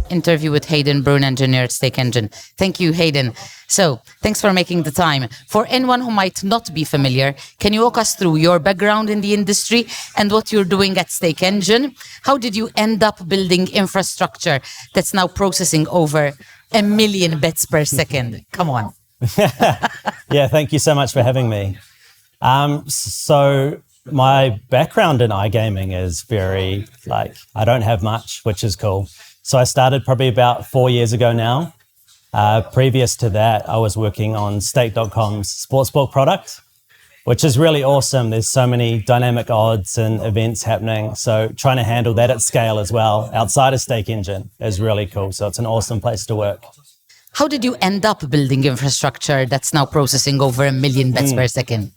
Interview with Hayden Bruin, engineer at Stake Engine. Thank you, Hayden. So, thanks for making the time. For anyone who might not be familiar, can you walk us through your background in the industry and what you're doing at Stake Engine? How did you end up building infrastructure that's now processing over 1 million bets per second? Come on. Yeah, thank you so much for having me. So my background in iGaming is very, I don't have much, which is cool. So I started probably about 4 years ago now. Previous to that, I was working on Stake.com's sportsbook product, which is really awesome. There's so many dynamic odds and events happening. So trying to handle that at scale as well, outside of Stake Engine, is really cool. So it's an awesome place to work. How did you end up building infrastructure that's now processing over 1 million bets per second?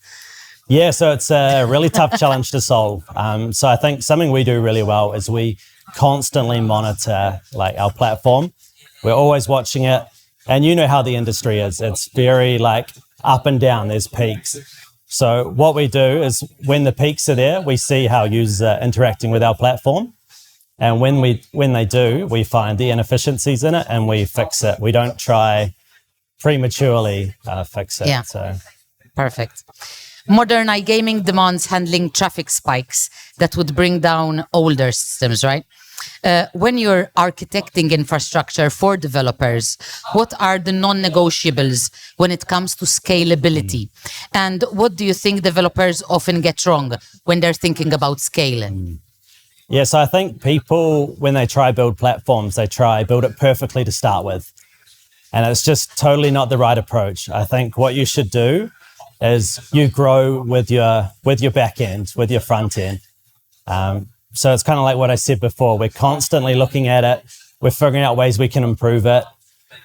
Yeah, so it's a really tough challenge to solve. So I think something we do really well is we constantly monitor our platform. We're always watching it. And you know how the industry is. It's very up and down. There's peaks. So what we do is when the peaks are there, we see how users are interacting with our platform. And when they do, we find the inefficiencies in it and we fix it. We don't try prematurely fix it. Yeah. So. Perfect. Modern iGaming demands handling traffic spikes that would bring down older systems, right? When you're architecting infrastructure for developers, what are the non-negotiables when it comes to scalability? And what do you think developers often get wrong when they're thinking about scaling? Yeah, so I think people, when they try build platforms, they try build it perfectly to start with. And it's just totally not the right approach. I think what you should do is you grow with your back end, with your front end. So it's kind of like what I said before. We're constantly looking at it. We're figuring out ways we can improve it.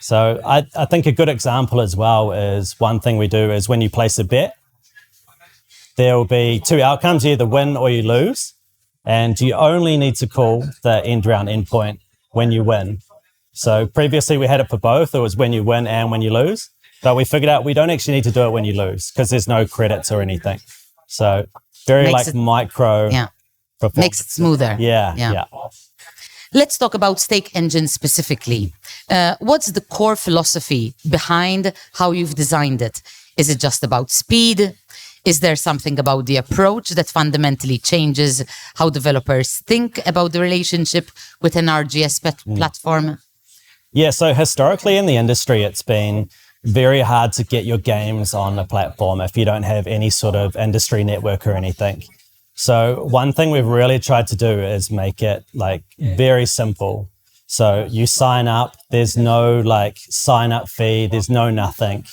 So I think a good example as well is one thing we do is when you place a bet, there will be 2 outcomes. You either win or you lose. And you only need to call the end round endpoint when you win. So previously we had it for both. It was when you win and when you lose. But we figured out we don't actually need to do it when you lose because there's no credits or anything. So very micro. Yeah. Makes it smoother. Yeah. Let's talk about Stake Engine specifically. What's the core philosophy behind how you've designed it? Is it just about speed? Is there something about the approach that fundamentally changes how developers think about the relationship with an RGS platform? Yeah, so historically in the industry, it's been very hard to get your games on a platform if you don't have any sort of industry network or anything. So one thing we've really tried to do is make it very simple. So you sign up, there's no sign up fee, there's no nothing.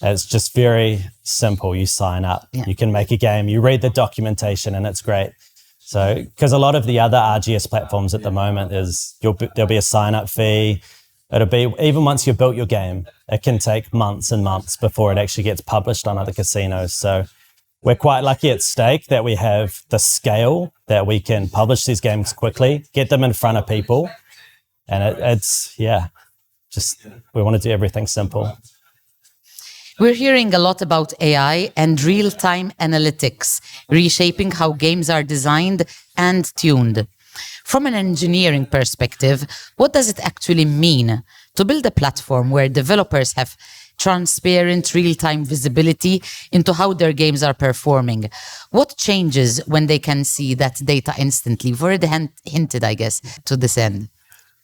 It's just very simple. You sign up, You can make a game, you read the documentation and it's great. So, because a lot of the other RGS platforms at the moment is there'll be a sign up fee. It'll be, even once you've built your game, it can take months and months before it actually gets published on other casinos. So we're quite lucky at Stake that we have the scale that we can publish these games quickly, get them in front of people. And we want to do everything simple. We're hearing a lot about AI and real-time analytics, reshaping how games are designed and tuned. From an engineering perspective, what does it actually mean to build a platform where developers have transparent real-time visibility into how their games are performing? What changes when they can see that data instantly? We've already hinted, I guess, to this end.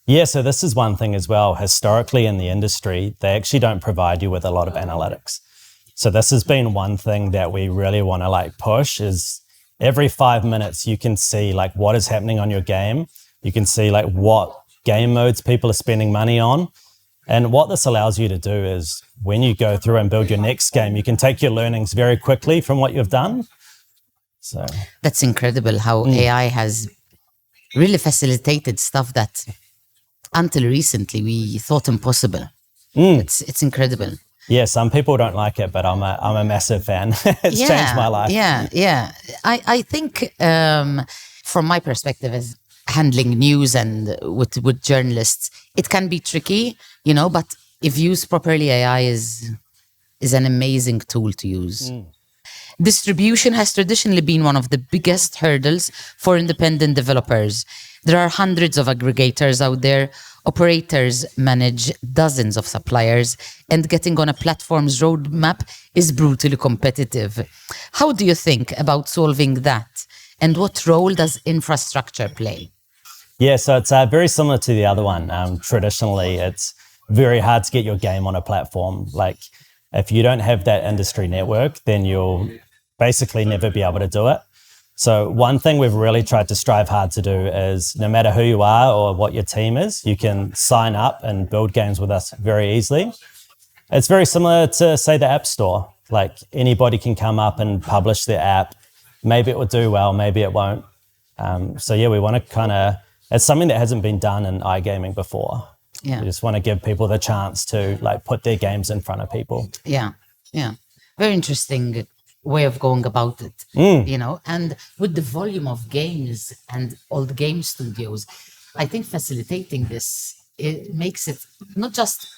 Yeah, so this is one thing as well. Historically in the industry, they actually don't provide you with a lot of analytics. So this has been one thing that we really want to push is every 5 minutes you can see what is happening on your game. You can see what game modes people are spending money on. And what this allows you to do is when you go through and build your next game, you can take your learnings very quickly from what you've done. So that's incredible how AI has really facilitated stuff that until recently we thought impossible. It's incredible. Yeah, some people don't like it, but I'm a massive fan. It's changed my life. Yeah. I think from my perspective as handling news and with journalists, it can be tricky, but if used properly, AI is an amazing tool to use. Distribution has traditionally been one of the biggest hurdles for independent developers. There are hundreds of aggregators out there. Operators manage dozens of suppliers, and getting on a platform's roadmap is brutally competitive. How do you think about solving that? And what role does infrastructure play? Yeah, so it's very similar to the other one. Traditionally, it's very hard to get your game on a platform. Like, if you don't have that industry network, then you'll basically never be able to do it. So one thing we've really tried to strive hard to do is, no matter who you are or what your team is, you can sign up and build games with us very easily. It's very similar to, say, the App Store. Like, anybody can come up and publish their app. Maybe it will do well, maybe it won't. So yeah, we want to it's something that hasn't been done in iGaming before. Yeah. We just want to give people the chance to put their games in front of people. Yeah. Very interesting way of going about it, and with the volume of games and all the game studios, I think facilitating this, it makes it not just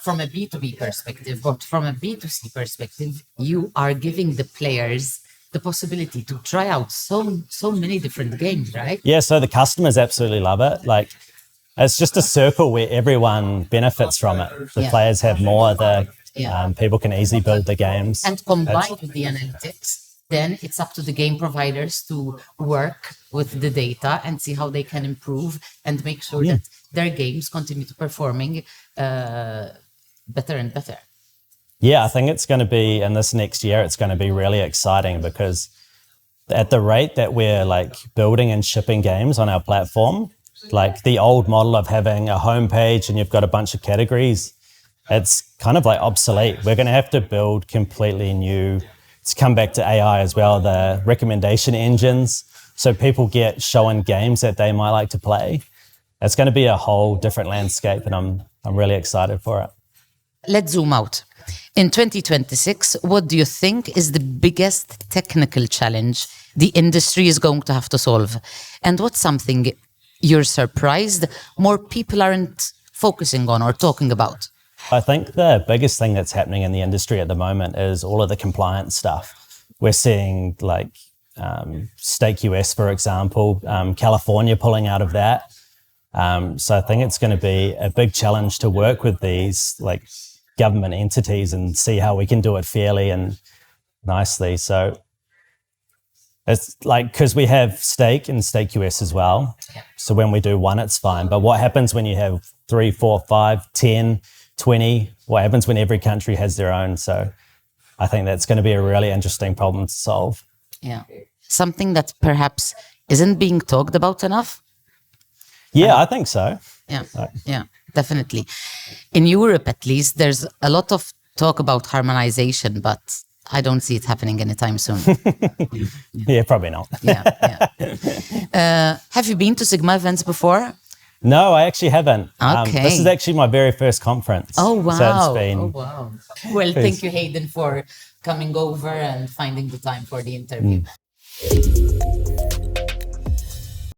from a B2B perspective, but from a B2C perspective, you are giving the players the possibility to try out so many different games, right? Yeah, so the customers absolutely love it. Like, it's just a circle where everyone benefits from it. The players have more, people can easily build the games. And combined with the analytics, then it's up to the game providers to work with the data and see how they can improve and make sure that their games continue to performing better and better. Yeah, I think it's going to be, in this next year, it's going to be really exciting, because at the rate that we're building and shipping games on our platform, the old model of having a homepage and you've got a bunch of categories, it's kind of obsolete. We're going to have to build completely new, to come back to AI as well, the recommendation engines, so people get shown games that they might like to play. It's going to be a whole different landscape, and I'm really excited for it. Let's zoom out. In 2026, what do you think is the biggest technical challenge the industry is going to have to solve? And what's something you're surprised more people aren't focusing on or talking about? I think the biggest thing that's happening in the industry at the moment is all of the compliance stuff. We're seeing Stake US, for example, California pulling out of that. So I think it's going to be a big challenge to work with these government entities and see how we can do it fairly and nicely. So it's because we have Stake and Stake US as well. So when we do one, it's fine. But what happens when you have 3, 4, 5, 10, 20? What happens when every country has their own? So I think that's going to be a really interesting problem to solve. Yeah. Something that perhaps isn't being talked about enough? Yeah, I think so. Yeah, definitely. In Europe, at least, there's a lot of talk about harmonization, but I don't see it happening anytime soon. Yeah, probably not. Have you been to SiGMA events before? No, I actually haven't. Okay. This is actually my very first conference. Oh, wow. So it's been... Oh, wow. Well, thank you, Hayden, for coming over and finding the time for the interview.